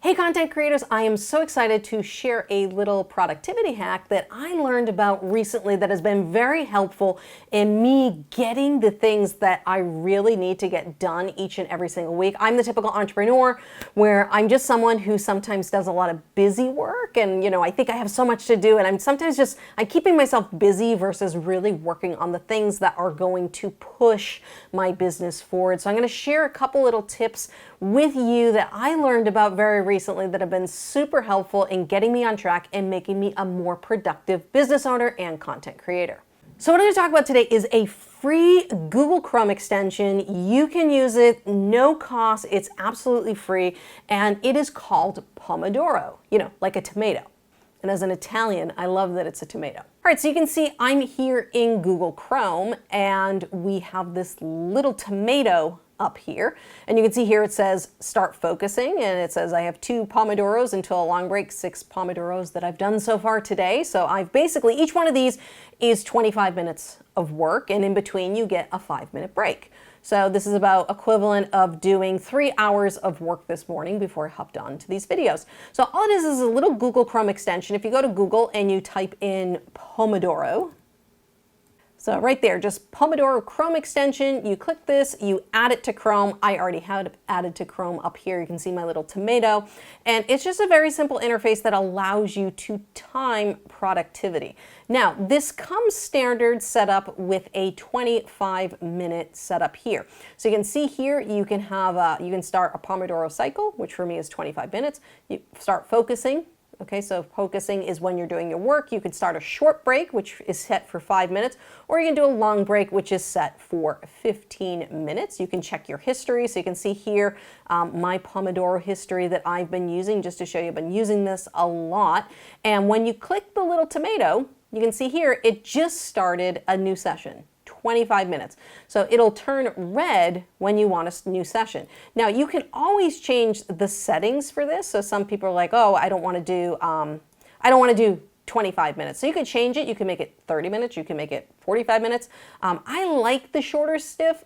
Hey content creators, I am so excited to share a little productivity hack that I learned about recently that has been very helpful in me getting the things that I really need to get done each and every single week. I'm the typical entrepreneur where I'm just someone who sometimes does a lot of busy work and I think I have so much to do and I'm keeping myself busy versus really working on the things that are going to push my business forward. So I'm going to share a couple little tips with you that I learned about very recently that have been super helpful in getting me on track and making me a more productive business owner and content creator. So what I'm going to talk about today is a free Google Chrome extension. You can use it, no cost, it's absolutely free, and it is called Pomodoro, like a tomato. And as an Italian, I love that it's a tomato. All right, so you can see I'm here in Google Chrome and we have this little tomato up here. And you can see here it says start focusing and it says I have 2 Pomodoros until a long break, 6 Pomodoros that I've done so far today. So I've basically, each one of these is 25 minutes of work and in between you get a 5-minute break. So this is about equivalent of doing 3 hours of work this morning before I hopped on to these videos. So all it is a little Google Chrome extension. If you go to Google and you type in Pomodoro, so right there, just Pomodoro Chrome Extension, you click this, you add it to Chrome. I already had it added to Chrome up here. You can see my little tomato. And it's just a very simple interface that allows you to time productivity. Now, this comes standard set up with a 25-minute setup here. So you can see here, you can start a Pomodoro cycle, which for me is 25 minutes. You start focusing. Okay, so focusing is when you're doing your work. You could start a short break, which is set for 5 minutes, or you can do a long break, which is set for 15 minutes. You can check your history. So you can see here my Pomodoro history that I've been using, just to show you I've been using this a lot. And when you click the little tomato, you can see here, it just started a new session. 25 minutes. So it'll turn red when you want a new session. Now you can always change the settings for this. So some people are like, oh, I don't want to do 25 minutes. So you can change it. You can make it 30 minutes. You can make it 45 minutes. I like the shorter shifts.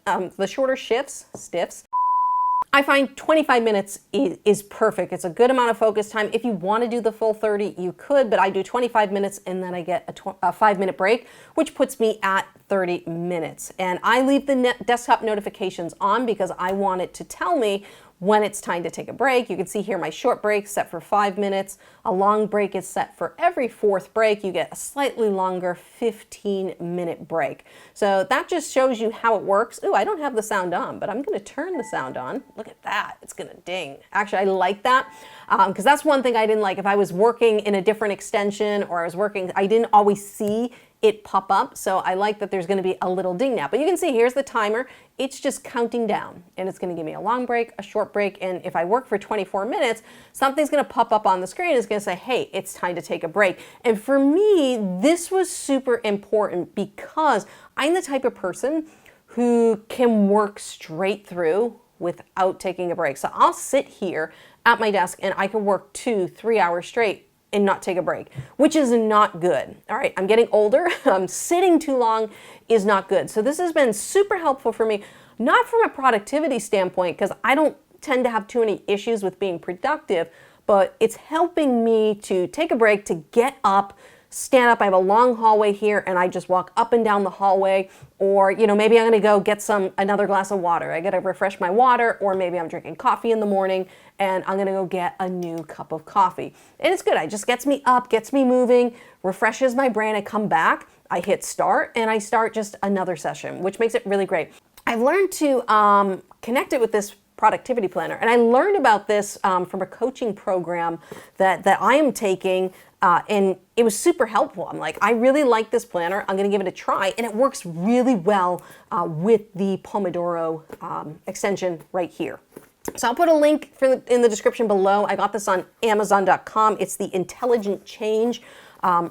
I find 25 minutes is perfect. It's a good amount of focus time. If you want to do the full 30, you could, but I do 25 minutes and then I get a 5-minute break, which puts me at 30 minutes. And I leave the desktop notifications on because I want it to tell me when it's time to take a break. You can see here my short break set for 5 minutes. A long break is set for every 4th break. You get a slightly longer 15-minute break. So that just shows you how it works. Ooh, I don't have the sound on, but I'm gonna turn the sound on. Look at that, it's gonna ding. Actually, I like that because that's one thing I didn't like. If I was working in a different extension or I didn't always see it pop up. So I like that there's going to be a little ding now. But you can see here's the timer. It's just counting down and it's going to give me a long break, a short break. And if I work for 24 minutes, something's going to pop up on the screen. It's going to say, hey, it's time to take a break. And for me, this was super important because I'm the type of person who can work straight through without taking a break. So I'll sit here at my desk and I can work 2-3 hours straight and not take a break, which is not good. All right, I'm getting older. Sitting too long is not good. So this has been super helpful for me, not from a productivity standpoint, because I don't tend to have too many issues with being productive, but it's helping me to take a break, to get up, stand up. I have a long hallway here and I just walk up and down the hallway, or maybe I'm gonna go get another glass of water. I gotta refresh my water, or maybe I'm drinking coffee in the morning and I'm gonna go get a new cup of coffee. And it's good, it just gets me up, gets me moving, refreshes my brain. I come back, I hit start, and I start just another session, which makes it really great. I've learned to connect it with this productivity planner. And I learned about this from a coaching program that I am taking, and it was super helpful. I'm like, I really like this planner. I'm gonna give it a try. And it works really well with the Pomodoro extension right here. So I'll put a link in the description below. I got this on Amazon.com. It's the Intelligent Change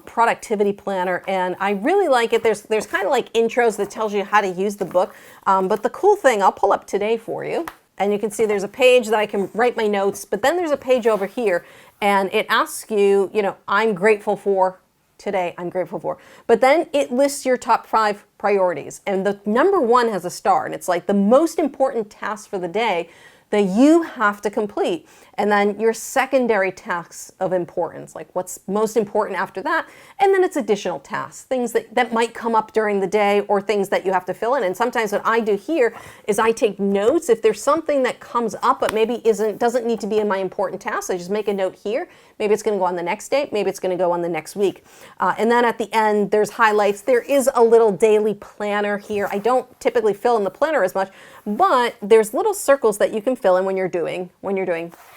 productivity planner, and I really like it. There's kind of like intros that tells you how to use the book. But the cool thing, I'll pull up today for you. And you can see there's a page that I can write my notes, but then there's a page over here and it asks you, I'm grateful for today, I'm grateful for. But then it lists your top 5 priorities. And the number 1 has a star, and it's like the most important task for the day. that you have to complete. And then your secondary tasks of importance, like what's most important after that. And then it's additional tasks, things that might come up during the day or things that you have to fill in. And sometimes what I do here is I take notes. If there's something that comes up but maybe doesn't need to be in my important tasks, I just make a note here. Maybe it's going to go on the next day. Maybe it's going to go on the next week. And then at the end, there's highlights. There is a little daily planner here. I don't typically fill in the planner as much, but there's little circles that you can fill in when you're doing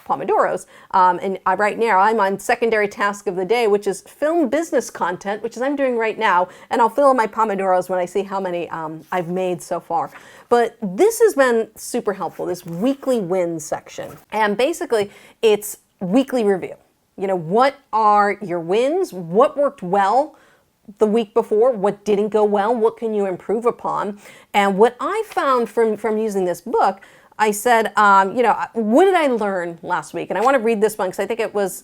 Pomodoros. And right now I'm on secondary task of the day, which is film business content, which is I'm doing right now. And I'll fill in my Pomodoros when I see how many I've made so far. But this has been super helpful, this weekly wins section. And basically it's weekly review. You know, what are your wins? What worked well the week before? What didn't go well? What can you improve upon? And what I found from using this book, I said, you know, what did I learn last week? And I want to read this one because I think it was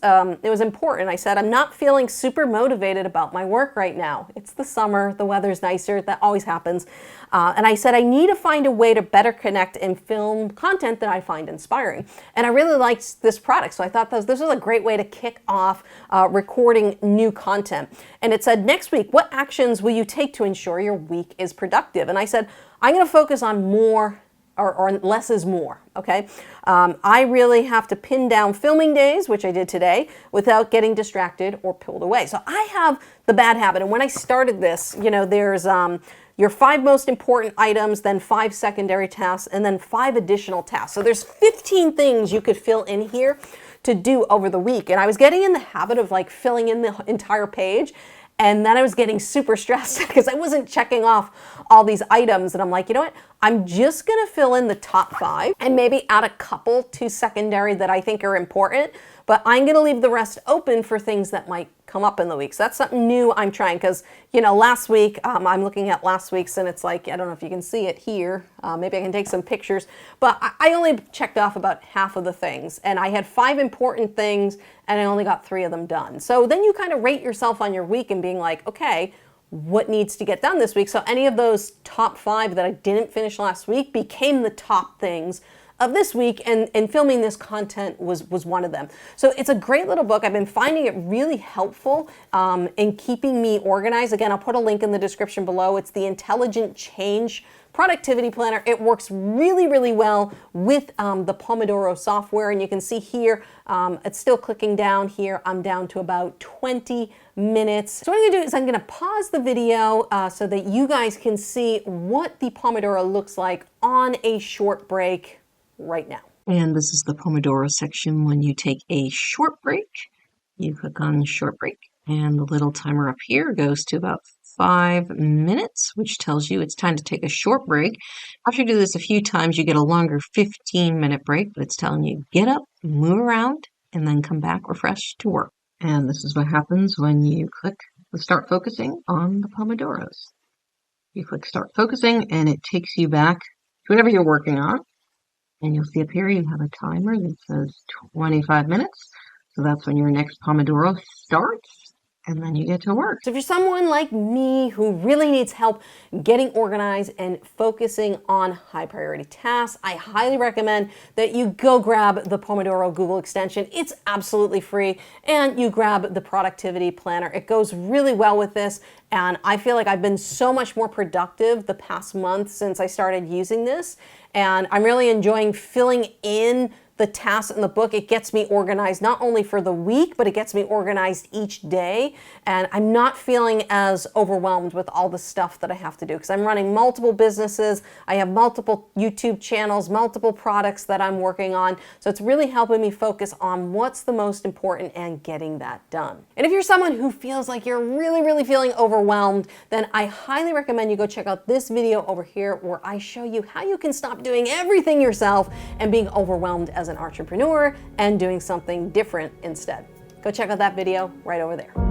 important. I said, I'm not feeling super motivated about my work right now. It's the summer, the weather's nicer, that always happens. And I said, I need to find a way to better connect and film content that I find inspiring. And I really liked this product. So I thought this was a great way to kick off recording new content. And it said, next week, what actions will you take to ensure your week is productive? And I said, I'm going to focus on more or less is more, okay? I really have to pin down filming days, which I did today, without getting distracted or pulled away. So I have the bad habit, and when I started this, you know, there's your 5 most important items, then 5 secondary tasks, and then 5 additional tasks. So there's 15 things you could fill in here to do over the week. And I was getting in the habit of like filling in the entire page. And then I was getting super stressed because I wasn't checking off all these items. And I'm like, you know what? I'm just going to fill in the top 5 and maybe add a couple to secondary that I think are important. But I'm going to leave the rest open for things that might come up in the week. So that's something new I'm trying because, you know, last week, I'm looking at last week's and it's like, I don't know if you can see it here. Maybe I can take some pictures. But I only checked off about half of the things. And I had 5 important things and I only got 3 of them done. So then you kind of rate yourself on your week and being like, okay, what needs to get done this week? So any of those top 5 that I didn't finish last week became the top things of this week, and filming this content was one of them. So it's a great little book. I've been finding it really helpful in keeping me organized. Again, I'll put a link in the description below. It's the Intelligent Change Productivity Planner. It works really, really well with the Pomodoro software. And you can see here, it's still clicking down here. I'm down to about 20 minutes. So what I'm gonna do is I'm gonna pause the video so that you guys can see what the Pomodoro looks like on a short break right now. And this is the Pomodoro section. When you take a short break, you click on short break, and the little timer up here goes to about 5 minutes, which tells you it's time to take a short break. After you do this a few times, you get a longer 15-minute break, but it's telling you get up, move around, and then come back refreshed to work. And this is what happens when you click the Start Focusing on the Pomodoros. You click Start Focusing, and it takes you back to whatever you're working on. And you'll see up here you have a timer that says 25 minutes. So that's when your next Pomodoro starts, and then you get to work. So if you're someone like me who really needs help getting organized and focusing on high priority tasks, I highly recommend that you go grab the Pomodoro Google extension. It's absolutely free, and you grab the productivity planner. It goes really well with this, and I feel like I've been so much more productive the past month since I started using this, and I'm really enjoying filling in the tasks in the book. It gets me organized not only for the week, but it gets me organized each day. And I'm not feeling as overwhelmed with all the stuff that I have to do because I'm running multiple businesses. I have multiple YouTube channels, multiple products that I'm working on. So it's really helping me focus on what's the most important and getting that done. And if you're someone who feels like you're really, really feeling overwhelmed, then I highly recommend you go check out this video over here where I show you how you can stop doing everything yourself and being overwhelmed as an entrepreneur and doing something different instead. Go check out that video right over there.